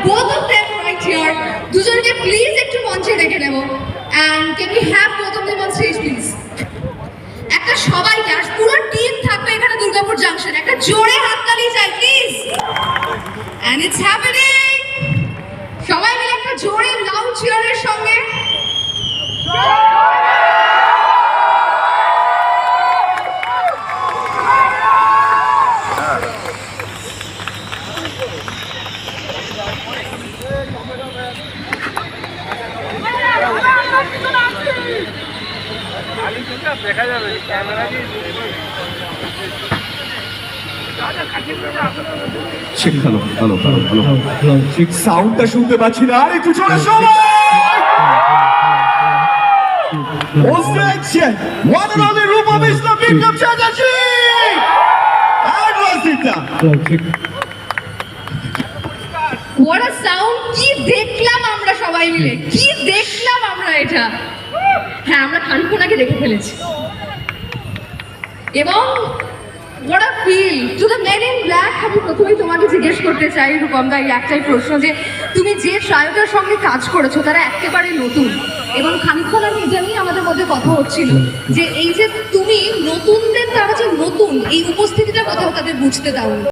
both of them right here. দুজনকে please একটু মঞ্চে ডেকে নেব। And can we have both of them on stage please? একটা সবাইকে আর পুরো টিম থাকবে এখানে দুর্গাপুর জাংশন, একটা জোরে হাততালি চাই প্লিজ। And it's happening. সবাই মিলে একটা জোরে লাউড চিয়ারের সঙ্গে দেখা যাবে ক্যামেরা কি হ্যালো হ্যালো হ্যালো হ্যালো ঠিক সাউন্ডটা শুনতে পাচ্ছি না, আর একটু জোরে সবাই Objection! One and only Rupa Vishnu Vikram Chatterjee! And Rosita! What a sound! কি দেখলাম আমরা সবাই মিলে, কি দেখলাম আমরা এটা। হ্যাঁ, আমরা খানখোনাকে দেখে ফেলেছি এবং what a feel to the men in black। আমি প্রথমেই তোমাকে জিজ্ঞেস করতে চাই রূপম দা, এই একটাই প্রশ্ন যে তুমি যে ট্রায়োটার সঙ্গে কাজ করেছো তারা একেবারে নতুন এবং খানিকক্ষণ আমি এটা নিয়ে আমাদের মধ্যে কথা হচ্ছিল যে এই যে তুমি নতুনদের, তারা যে নতুন এই উপস্থিতিটা কোথাও তাদের বুঝতে দাও।